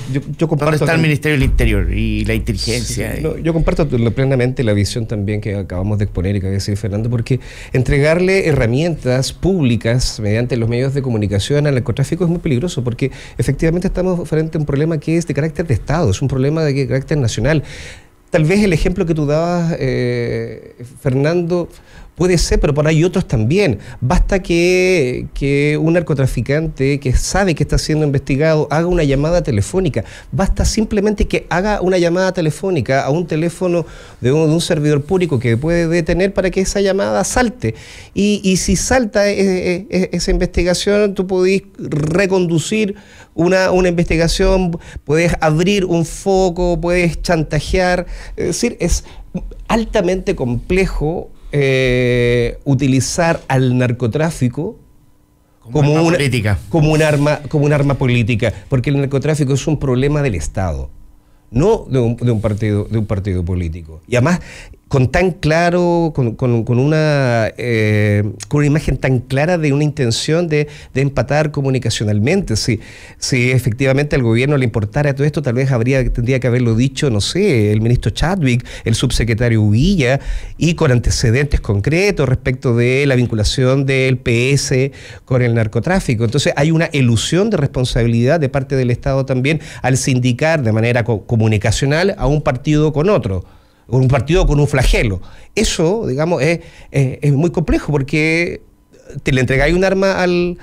¿Dónde está el Ministerio del Interior y la inteligencia? Sí, yo comparto plenamente la visión también que acabamos de exponer y que había decir Fernando, porque entregarle herramientas públicas mediante los medios de comunicación al narcotráfico es muy peligroso, porque efectivamente estamos frente a un problema que es de carácter de Estado, es un problema de carácter nacional. Tal vez el ejemplo que tú dabas, Fernando, puede ser, pero por ahí otros también. Basta que un narcotraficante que sabe que está siendo investigado haga una llamada telefónica. Basta simplemente que haga una llamada telefónica a un teléfono de un servidor público que puede detener para que esa llamada salte. Y si salta esa investigación, tú podés reconducir una investigación, puedes abrir un foco, puedes chantajear. Es decir, es altamente complejo utilizar al narcotráfico como un arma política, porque el narcotráfico es un problema del Estado, no de un partido político. Y además con tan claro, con una imagen tan clara de una intención de empatar comunicacionalmente. Si efectivamente al gobierno le importara todo esto, tal vez tendría que haberlo dicho, no sé, el ministro Chadwick, el subsecretario Uvilla, y con antecedentes concretos respecto de la vinculación del PS con el narcotráfico. Entonces hay una elusión de responsabilidad de parte del Estado también al sindicar de manera comunicacional a un partido con otro, un partido con un flagelo. Eso, digamos, es muy complejo, porque te le entregáis un arma al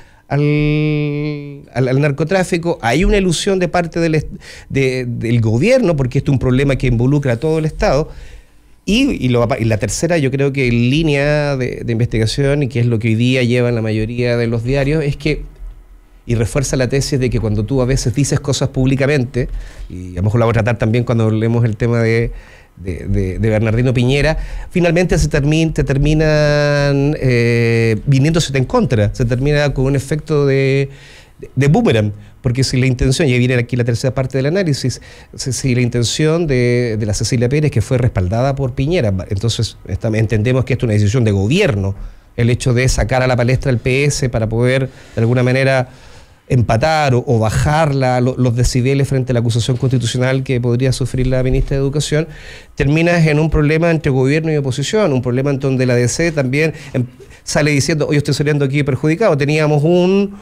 narcotráfico, hay una ilusión de parte del gobierno, porque esto es un problema que involucra a todo el Estado. Y la tercera, yo creo que en línea de investigación, y que es lo que hoy día llevan la mayoría de los diarios, es que, y refuerza la tesis de que cuando tú a veces dices cosas públicamente, y a lo mejor la voy a tratar también cuando hablemos el tema de Bernardino Piñera, finalmente te terminan viniéndose en contra, se termina con un efecto de de boomerang, porque si la intención, y ahí viene aquí la tercera parte del análisis, si la intención de la Cecilia Pérez, que fue respaldada por Piñera, entonces entendemos que esto es una decisión de gobierno, el hecho de sacar a la palestra el PS para poder de alguna manera empatar o bajar los decibeles frente a la acusación constitucional que podría sufrir la ministra de Educación, terminas en un problema entre gobierno y oposición, un problema en donde la DC también sale diciendo, hoy estoy saliendo aquí perjudicado. Teníamos un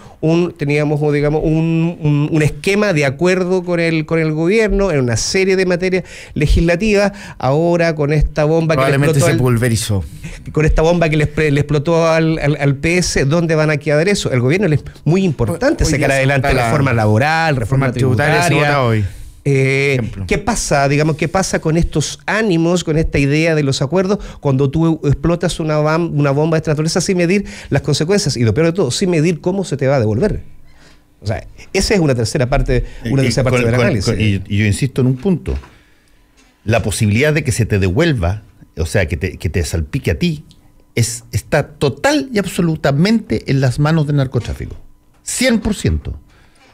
esquema de acuerdo con el gobierno en una serie de materias legislativas. Ahora con esta bomba que probablemente se pulverizó. Con esta bomba que le explotó al PS, ¿dónde van a quedar eso? El gobierno es muy importante sacar adelante la reforma laboral, reforma tributaria. Hoy. ¿Qué pasa, qué pasa con estos ánimos, con esta idea de los acuerdos cuando tú explotas una bomba de esta naturaleza sin medir las consecuencias y lo peor de todo, sin medir cómo se te va a devolver? O sea, esa es una tercera parte, del análisis. Y yo insisto en un punto. La posibilidad de que se te devuelva, o sea, que te salpique a ti, está total y absolutamente en las manos del narcotráfico. 100%.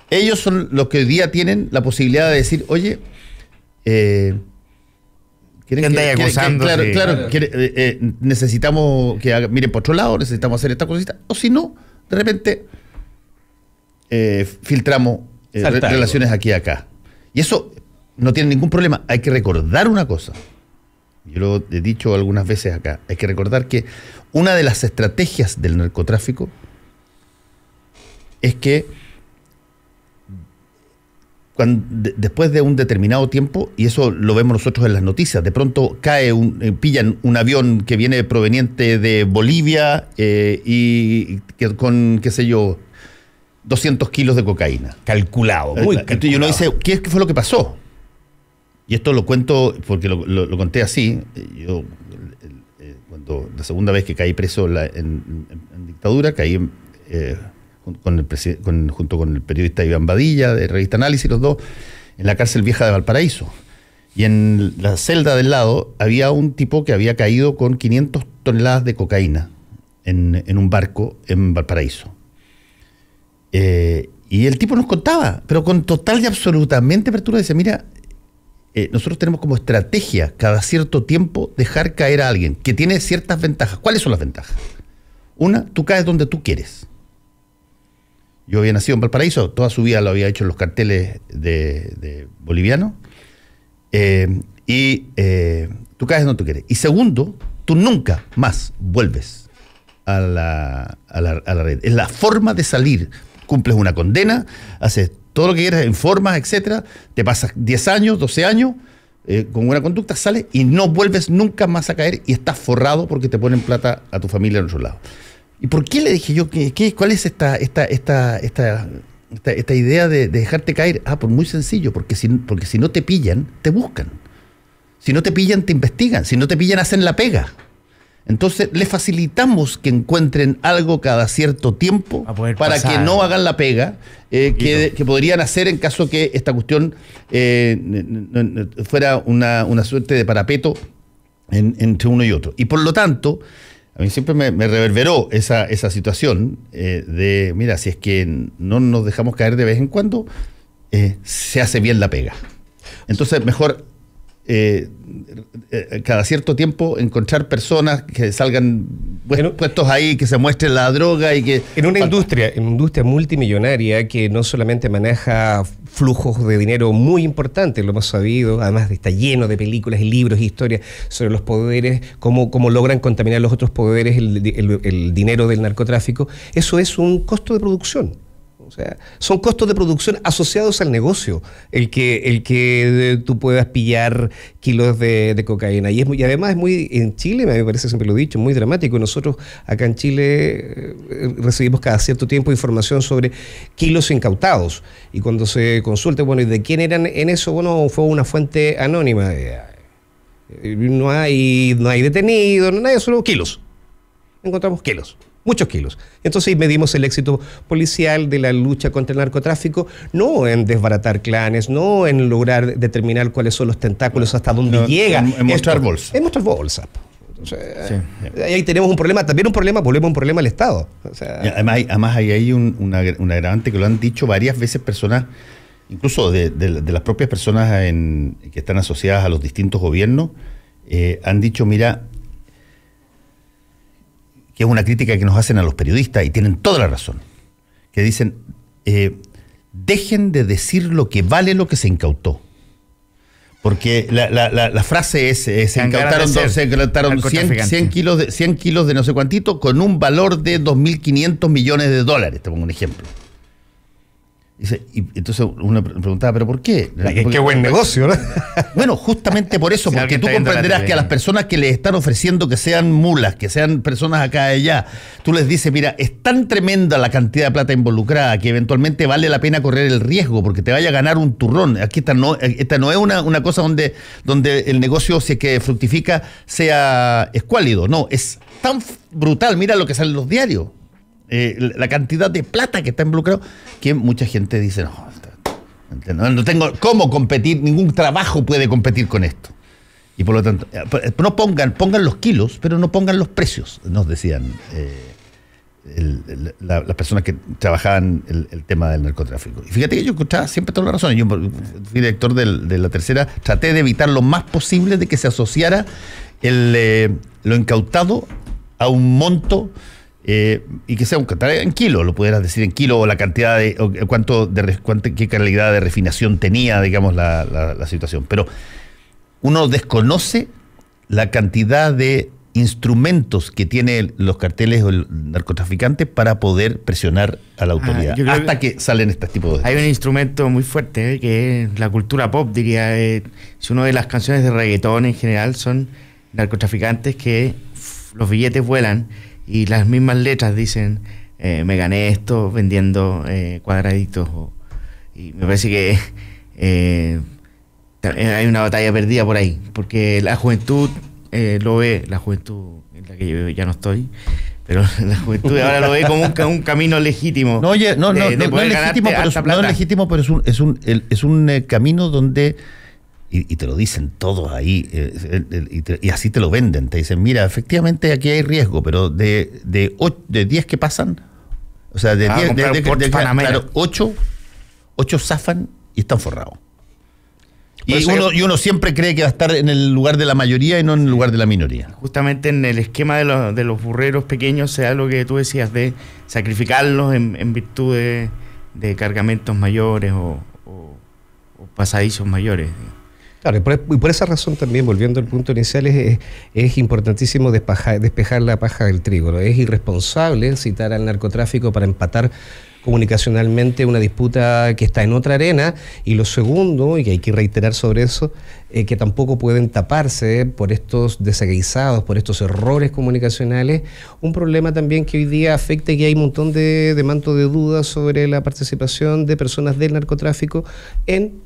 Ellos son los que hoy día tienen la posibilidad de decir, oye, necesitamos que miren por otro lado, necesitamos hacer esta cosita, o si no, de repente filtramos relaciones aquí y acá. Y eso no tiene ningún problema. Hay que recordar una cosa, yo lo he dicho algunas veces acá, hay que recordar que una de las estrategias del narcotráfico es que después de un determinado tiempo, y eso lo vemos nosotros en las noticias, de pronto pillan un avión que viene proveniente de Bolivia y con, qué sé yo, 200 kilos de cocaína. Calculado, muy calculado. Y uno dice, ¿qué fue lo que pasó? Y esto lo cuento porque lo conté así. Yo, cuando la segunda vez que caí preso en dictadura, caí junto con el periodista Iván Badilla de Revista Análisis, los dos, en la cárcel vieja de Valparaíso. Y en la celda del lado había un tipo que había caído con 500 toneladas de cocaína en un barco en Valparaíso. Y el tipo nos contaba, pero con total y absolutamente apertura, dice, mira, nosotros tenemos como estrategia cada cierto tiempo dejar caer a alguien que tiene ciertas ventajas. ¿Cuáles son las ventajas? Una, tú caes donde tú quieres. Yo había nacido en Valparaíso, toda su vida lo había hecho en los carteles de bolivianos. Tú caes donde tú quieres. Y segundo, tú nunca más vuelves a la red. Es la forma de salir. Cumples una condena, haces todo lo que quieras en formas, etcétera, te pasas 10 años, 12 años, con buena conducta, sales y no vuelves nunca más a caer y estás forrado porque te ponen plata a tu familia en otro lado. ¿Y por qué le dije yo cuál es esta idea de dejarte caer? Pues muy sencillo, porque si no te pillan, te buscan. Si no te pillan, te investigan. Si no te pillan, hacen la pega. Entonces, les facilitamos que encuentren algo cada cierto tiempo para que no hagan la pega que podrían hacer en caso que esta cuestión fuera una suerte de parapeto entre uno y otro. Y por lo tanto, a mí siempre me reverberó esa situación de, mira, si es que no nos dejamos caer de vez en cuando, se hace bien la pega. Entonces, mejor cada cierto tiempo encontrar personas que salgan puestos ahí, que se muestre la droga y que... En una industria multimillonaria que no solamente maneja flujos de dinero muy importantes, lo hemos sabido, además está lleno de películas y libros y historias sobre los poderes, cómo logran contaminar los otros poderes el dinero del narcotráfico. Eso es un costo de producción. O sea, son costos de producción asociados al negocio, el que tú puedas pillar kilos de cocaína. Y además es muy, en Chile, me parece, siempre lo he dicho, muy dramático. Nosotros acá en Chile recibimos cada cierto tiempo información sobre kilos incautados. Y cuando se consulta, ¿y de quién eran en eso? Fue una fuente anónima. No hay detenidos, no hay, solo kilos. Encontramos kilos. Muchos kilos. Entonces medimos el éxito policial de la lucha contra el narcotráfico, no en desbaratar clanes, no en lograr determinar cuáles son los tentáculos, hasta dónde llega. En mostrar bolsa. En mostrar bolsa. Ahí tenemos un problema, también volvemos a un problema del Estado. O sea, además hay un agravante que lo han dicho varias veces personas, incluso de las propias personas que están asociadas a los distintos gobiernos, han dicho, mira, que es una crítica que nos hacen a los periodistas, y tienen toda la razón, que dicen, dejen de decir lo que vale lo que se incautó. Porque la frase es, se incautaron 100 kilos de no sé cuantito con un valor de 2.500 millones de dólares, te pongo un ejemplo. Y entonces uno preguntaba, ¿pero por qué? Qué buen negocio, ¿no? Bueno, justamente por eso, porque tú comprenderás que a las personas que les están ofreciendo que sean mulas, que sean personas acá y allá, tú les dices, mira, es tan tremenda la cantidad de plata involucrada que eventualmente vale la pena correr el riesgo porque te vaya a ganar un turrón. Aquí esta no es una cosa donde el negocio, si es que fructifica, sea escuálido. No, es tan brutal. Mira lo que sale en los diarios. La cantidad de plata que está involucrado, que mucha gente dice, no tengo cómo competir, ningún trabajo puede competir con esto. Y por lo tanto, no pongan los kilos, pero no pongan los precios, nos decían las personas que trabajaban el tema del narcotráfico. Y fíjate que yo escuchaba siempre toda la razón. Yo fui director de La Tercera, traté de evitar lo más posible de que se asociara lo incautado a un monto. Y que sea en kilo, lo pudieras decir en kilo, o la cantidad qué calidad de refinación tenía, digamos, la situación. Pero uno desconoce la cantidad de instrumentos que tienen los carteles o el narcotraficante para poder presionar a la autoridad, hasta que salen estos tipos de... Hay un instrumento muy fuerte, que es la cultura pop, diría. Si uno ve las canciones de reggaetón en general, son narcotraficantes que los billetes vuelan. Y las mismas letras dicen, me gané esto vendiendo cuadraditos. Y me parece que hay una batalla perdida por ahí, porque la juventud lo ve, la juventud en la que yo ya no estoy, pero la juventud ahora lo ve como un camino legítimo. No, oye, no es legítimo, pero es un camino donde... Y te lo dicen todos ahí, y así te lo venden. Te dicen, mira, efectivamente aquí hay riesgo, pero de 10 que pasan, o sea, de 10, claro, 8 zafan y están forrados. Y uno siempre cree que va a estar en el lugar de la mayoría y no en el lugar de la minoría. Justamente en el esquema de los burreros pequeños se da lo que tú decías, de sacrificarlos en virtud de cargamentos mayores o pasadizos mayores. Claro, y por esa razón también, volviendo al punto inicial, es importantísimo despejar la paja del trigo, ¿no? Es irresponsable citar al narcotráfico para empatar comunicacionalmente una disputa que está en otra arena, y lo segundo, y que hay que reiterar sobre eso, que tampoco pueden taparse por estos desaguisados, por estos errores comunicacionales, un problema también que hoy día afecta y que hay un montón de manto de dudas sobre la participación de personas del narcotráfico en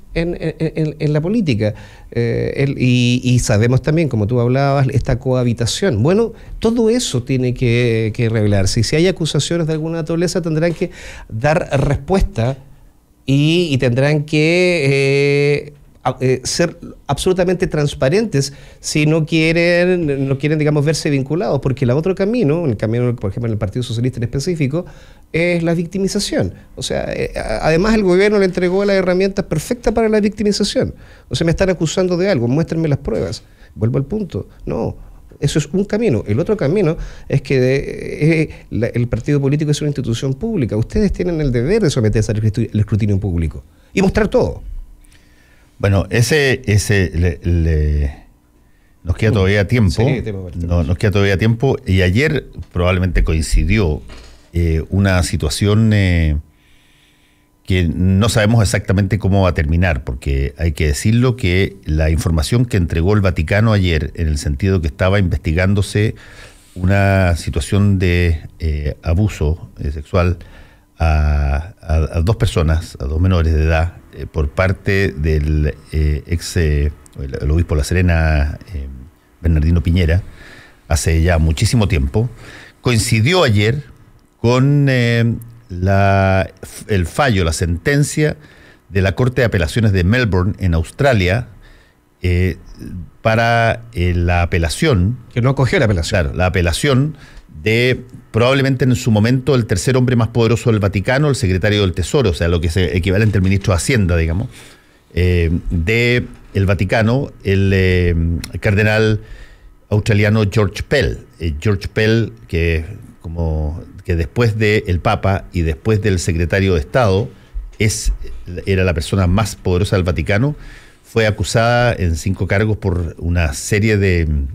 la política. Y sabemos también, como tú hablabas, esta cohabitación. Bueno, todo eso tiene que revelarse, y si hay acusaciones de alguna naturaleza tendrán que dar respuesta y tendrán que ser absolutamente transparentes si no quieren, digamos, verse vinculados, porque el otro camino, por ejemplo, en el Partido Socialista en específico, es la victimización. O sea, además el gobierno le entregó las herramientas perfectas para la victimización. O sea, me están acusando de algo, muéstrenme las pruebas. Vuelvo al punto. No, eso es un camino. El otro camino es que el partido político es una institución pública. Ustedes tienen el deber de someterse al escrutinio público y mostrar todo. Bueno, nos queda todavía tiempo. Sí, nos queda todavía tiempo. Y ayer probablemente coincidió una situación que no sabemos exactamente cómo va a terminar, porque hay que decirlo que la información que entregó el Vaticano ayer, en el sentido que estaba investigándose una situación de abuso sexual a dos personas, a dos menores de edad, por parte del el obispo de La Serena, Bernardino Piñera, hace ya muchísimo tiempo, coincidió ayer con el fallo, la sentencia de la Corte de Apelaciones de Melbourne, en Australia, para la apelación. Que no acogió la apelación. Claro, la apelación de probablemente en su momento el tercer hombre más poderoso del Vaticano, el secretario del Tesoro, o sea, lo que es equivalente al ministro de Hacienda, digamos, de el Vaticano, el cardenal australiano George Pell. George Pell, que después del Papa y después del secretario de Estado, era la persona más poderosa del Vaticano, fue acusada en 5 cargos por una serie de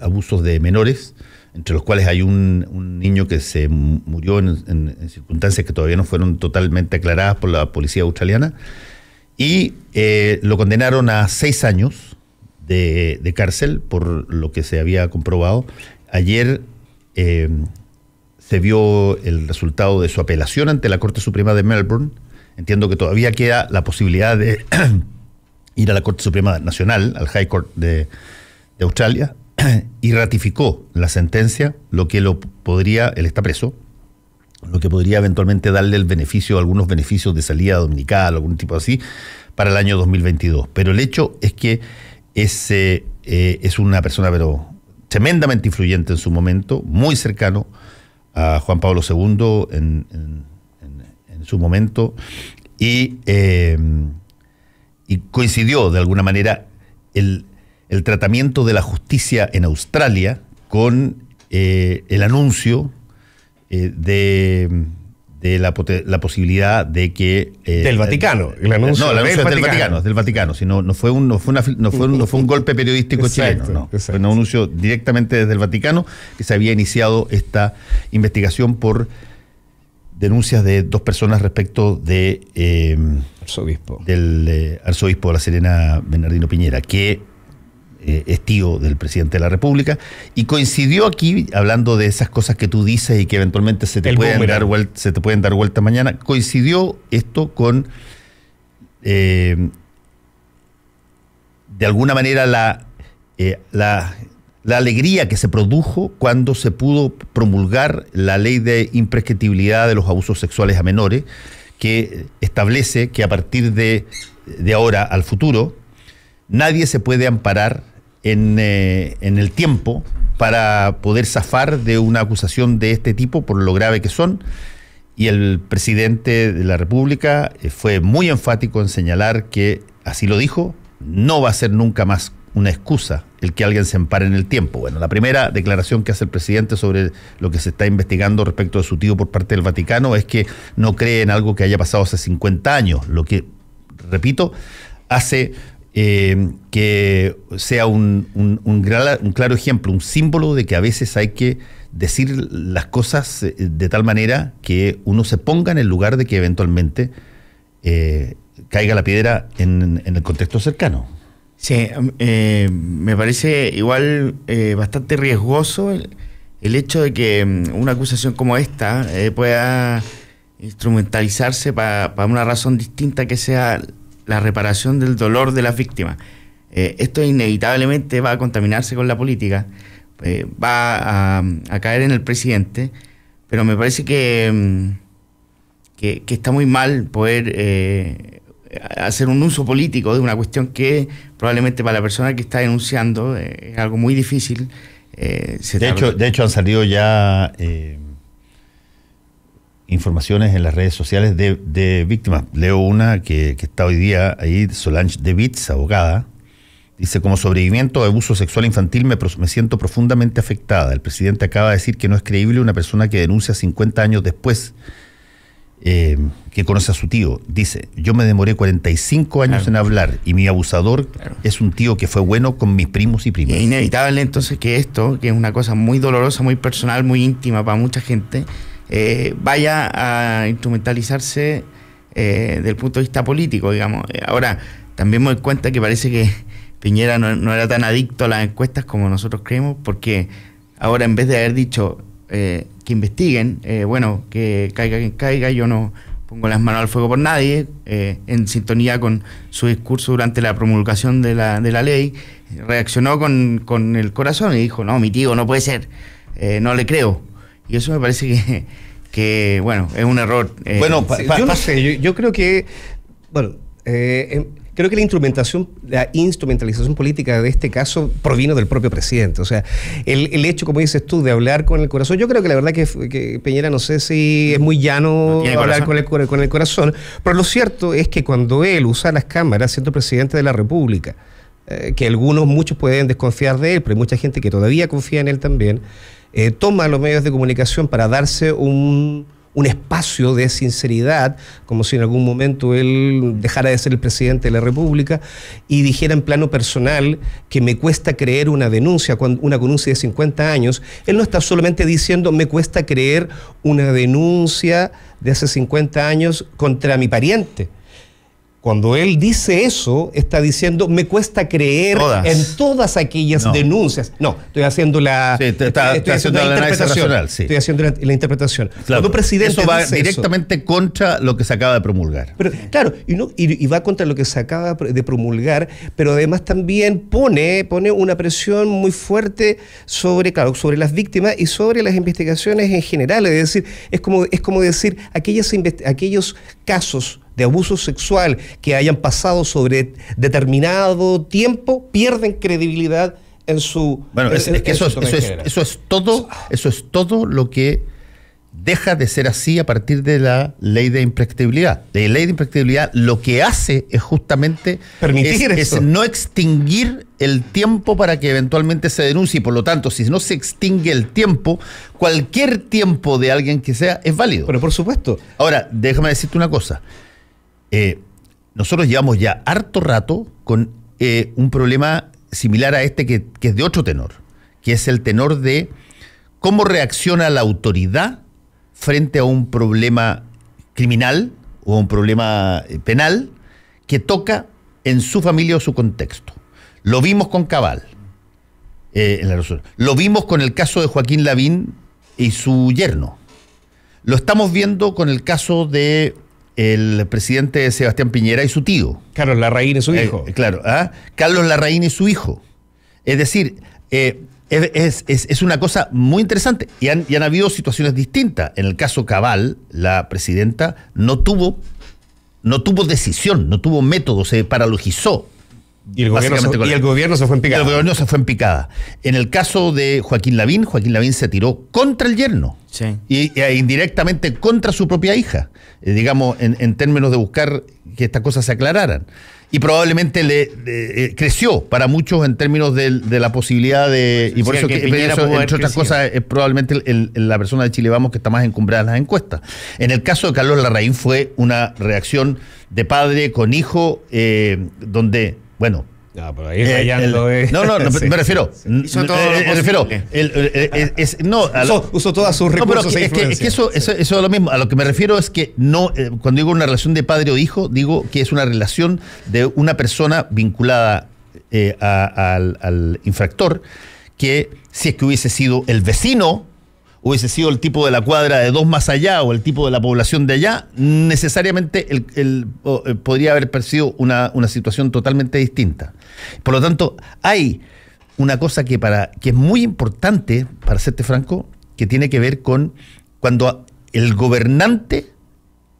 abusos de menores, entre los cuales hay un niño que se murió en circunstancias que todavía no fueron totalmente aclaradas por la policía australiana, y lo condenaron a 6 años de cárcel por lo que se había comprobado. Ayer se vio el resultado de su apelación ante la Corte Suprema de Melbourne. Entiendo que todavía queda la posibilidad de ir a la Corte Suprema Nacional, al High Court de Australia, y ratificó la sentencia, lo que él está preso, lo que podría eventualmente darle algunos beneficios de salida dominical, algún tipo así, para el año 2022. Pero el hecho es que es una persona tremendamente influyente en su momento, muy cercano a Juan Pablo II en su momento, y coincidió de alguna manera el tratamiento de la justicia en Australia con el anuncio de la posibilidad de que del Vaticano, el anuncio. No, el anuncio es del Vaticano, sino no fue un golpe periodístico chileno, no. Fue un anuncio directamente desde el Vaticano, que se había iniciado esta investigación por denuncias de 2 personas respecto del arzobispo de La Serena, Bernardino Piñera, que es tío del presidente de la República, y coincidió aquí, hablando de esas cosas que tú dices y que eventualmente se te pueden dar vuelta mañana, coincidió esto con de alguna manera la alegría que se produjo cuando se pudo promulgar la ley de imprescriptibilidad de los abusos sexuales a menores, que establece que a partir de ahora al futuro nadie se puede amparar en el tiempo para poder zafar de una acusación de este tipo por lo grave que son. Y el presidente de la República fue muy enfático en señalar que, así lo dijo, no va a ser nunca más una excusa el que alguien se ampare en el tiempo. Bueno, la primera declaración que hace el presidente sobre lo que se está investigando respecto de su tío por parte del Vaticano es que no cree en algo que haya pasado hace 50 años, lo que, repito, hace que sea un claro ejemplo, un símbolo de que a veces hay que decir las cosas de tal manera que uno se ponga en el lugar de que eventualmente caiga la piedra en el contexto cercano. Sí, me parece igual bastante riesgoso el hecho de que una acusación como esta pueda instrumentalizarse para una razón distinta, que sea la reparación del dolor de las víctimas. Esto inevitablemente va a contaminarse con la política, va a caer en el presidente, pero me parece que está muy mal poder hacer un uso político de una cuestión que probablemente para la persona que está denunciando es algo muy difícil. De hecho han salido ya informaciones en las redes sociales de víctimas. Leo una que está hoy día ahí, Solange de Vitz, abogada. Dice: como sobreviviente de abuso sexual infantil me siento profundamente afectada. El presidente acaba de decir que no es creíble una persona que denuncia 50 años después que conoce a su tío. Dice: yo me demoré 45 años en hablar y mi abusador es un tío que fue bueno con mis primos y primas. Es inevitable entonces que esto, que es una cosa muy dolorosa, muy personal, muy íntima para mucha gente, vaya a instrumentalizarse del punto de vista político, digamos. Ahora, también me doy cuenta que parece que Piñera no era tan adicto a las encuestas como nosotros creemos, porque ahora, en vez de haber dicho que investiguen, bueno, que caiga quien caiga, yo no pongo las manos al fuego por nadie, en sintonía con su discurso durante la promulgación de la ley, reaccionó con el corazón y dijo: no, mi tío no puede ser, no le creo. Y eso me parece que bueno, es un error. Bueno, yo no sé, yo creo que, bueno, Creo que la instrumentalización política de este caso provino del propio presidente. O sea, el hecho, como dices tú, de hablar con el corazón, yo creo que la verdad que Piñera, no sé si es muy llano hablar con el corazón, pero lo cierto es que cuando él usa las cámaras siendo presidente de la República, que muchos pueden desconfiar de él, pero hay mucha gente que todavía confía en él también, toma los medios de comunicación para darse un espacio de sinceridad, como si en algún momento él dejara de ser el presidente de la República y dijera en plano personal que me cuesta creer una denuncia de 50 años. Él no está solamente diciendo me cuesta creer una denuncia de hace 50 años contra mi pariente. Cuando él dice eso, está diciendo, me cuesta creer en todas aquellas denuncias. No, estoy haciendo la interpretación. Estoy haciendo la interpretación. Claro, cuando presidente eso va directamente contra lo que se acaba de promulgar. Pero, claro, y va contra lo que se acaba de promulgar, pero además también pone una presión muy fuerte sobre las víctimas y sobre las investigaciones en general. Es decir, es como decir, aquellos casos de abuso sexual que hayan pasado sobre determinado tiempo pierden credibilidad en su... Bueno, eso es todo lo que deja de ser así a partir de la ley de imprescriptibilidad. La ley de imprescriptibilidad lo que hace es justamente es no extinguir el tiempo para que eventualmente se denuncie, y por lo tanto, si no se extingue el tiempo, cualquier tiempo de alguien que sea es válido. Pero por supuesto. Ahora, déjame decirte una cosa. Nosotros llevamos ya harto rato con un problema similar a este que es de otro tenor, que es el tenor de cómo reacciona la autoridad frente a un problema criminal o un problema penal que toca en su familia o su contexto. Lo vimos con Cabal, lo vimos con el caso de Joaquín Lavín y su yerno. Lo estamos viendo con el caso de el presidente Sebastián Piñera y su tío. Carlos Larraín y su hijo. Carlos Larraín y su hijo. Es decir, es una cosa muy interesante. Y han habido situaciones distintas. En el caso Cabal, la presidenta no tuvo decisión, no tuvo método, se paralogizó. Y el gobierno se fue en picada. El gobierno se fue en picada. En el caso de Joaquín Lavín se tiró contra el yerno. Sí. Y indirectamente contra su propia hija, digamos, en términos de buscar que estas cosas se aclararan. Y probablemente creció para muchos en términos de la posibilidad de... Y por eso, entre otras cosas, es probablemente la persona de Chile Vamos que está más encumbrada en las encuestas. En el caso de Carlos Larraín fue una reacción de padre con hijo, donde... Bueno, no, pero ahí rayando. Sí. Me refiero. Usó todas sus recursos. Es que eso es lo mismo. A lo que me refiero es que no, cuando digo una relación de padre o hijo, digo que es una relación de una persona vinculada al infractor, que si es que hubiese sido el vecino, hubiese sido el tipo de la cuadra de dos más allá o el tipo de la población de allá, necesariamente podría haber percibido una situación totalmente distinta. Por lo tanto, hay una cosa que es muy importante, para serte franco, que tiene que ver con cuando el gobernante,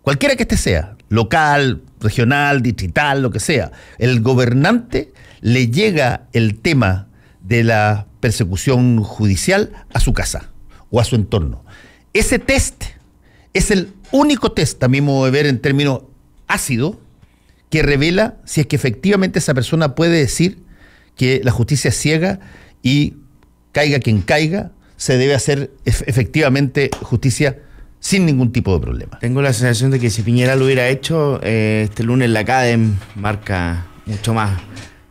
cualquiera que sea, local, regional, distrital, lo que sea, el gobernante le llega el tema de la persecución judicial a su casa o a su entorno. Ese test es el único test, a mi modo de ver, en términos ácidos, que revela si es que efectivamente esa persona puede decir que la justicia es ciega y caiga quien caiga, se debe hacer efectivamente justicia sin ningún tipo de problema. Tengo la sensación de que si Piñera lo hubiera hecho, este lunes la CADEM marca mucho más.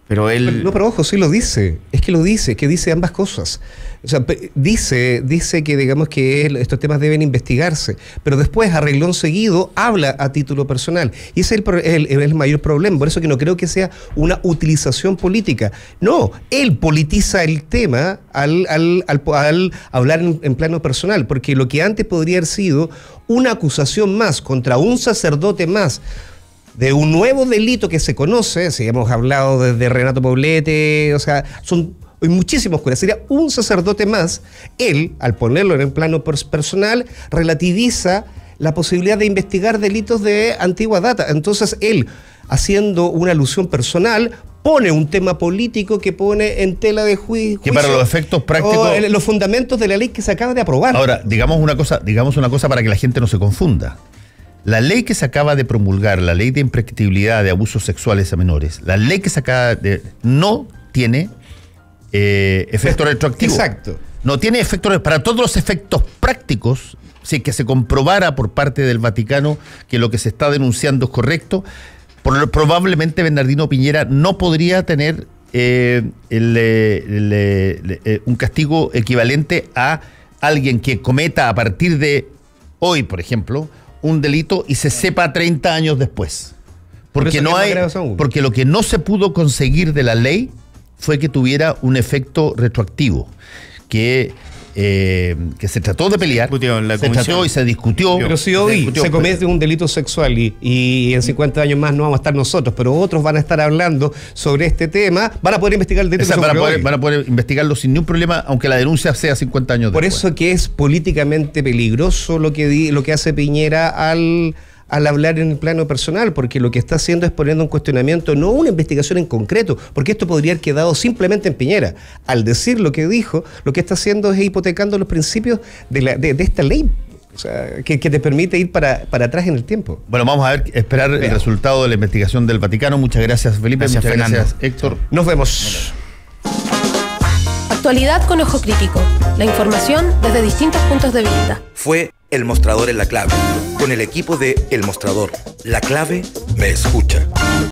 Pero él... pero ojo, sí lo dice. Es que lo dice, que dice ambas cosas. O sea, dice que digamos que estos temas deben investigarse, pero después, a renglón seguido, habla a título personal. Y ese es el mayor problema. Por eso que no creo que sea una utilización política. No, él politiza el tema al hablar en plano personal, porque lo que antes podría haber sido una acusación más contra un sacerdote más, de un nuevo delito que se conoce, si hemos hablado desde Renato Poblete, o sea, hay muchísimos curas, sería un sacerdote más. Él, al ponerlo en el plano personal, relativiza la posibilidad de investigar delitos de antigua data. Entonces, él haciendo una alusión personal, pone un tema político que pone en tela de juicio. Que para los efectos prácticos. Los fundamentos de la ley que se acaba de aprobar. Ahora, digamos una cosa para que la gente no se confunda. La ley que se acaba de promulgar, la ley de imprescriptibilidad de abusos sexuales a menores, la ley que se acaba de. No tiene efecto retroactivo. Exacto. No tiene efectos. Para todos los efectos prácticos, si es que se comprobara por parte del Vaticano que lo que se está denunciando es correcto, probablemente Bernardino Piñera no podría tener un castigo equivalente a alguien que cometa a partir de hoy, por ejemplo, un delito y se sepa 30 años después. Porque lo que no se pudo conseguir de la ley fue que tuviera un efecto retroactivo, que se trató de pelear, se trató y se discutió. Pero si hoy se comete un delito sexual y en 50 años más no vamos a estar nosotros, pero otros van a estar hablando sobre este tema, van a poder investigar el delito sexual. Van a poder investigarlo sin ningún problema, aunque la denuncia sea 50 años después. Por eso que es políticamente peligroso lo que hace Piñera al hablar en el plano personal, porque lo que está haciendo es poniendo un cuestionamiento, no una investigación en concreto, porque esto podría haber quedado simplemente en Piñera. Al decir lo que dijo, lo que está haciendo es hipotecando los principios de esta ley, o sea, que te permite ir para atrás en el tiempo. Bueno, vamos a esperar el resultado de la investigación del Vaticano. Muchas gracias, Felipe. Muchas gracias, Héctor. Nos vemos. Actualidad con ojo crítico. La información desde distintos puntos de vista. Fue El Mostrador en la Clave, con el equipo de El Mostrador. La Clave me escucha.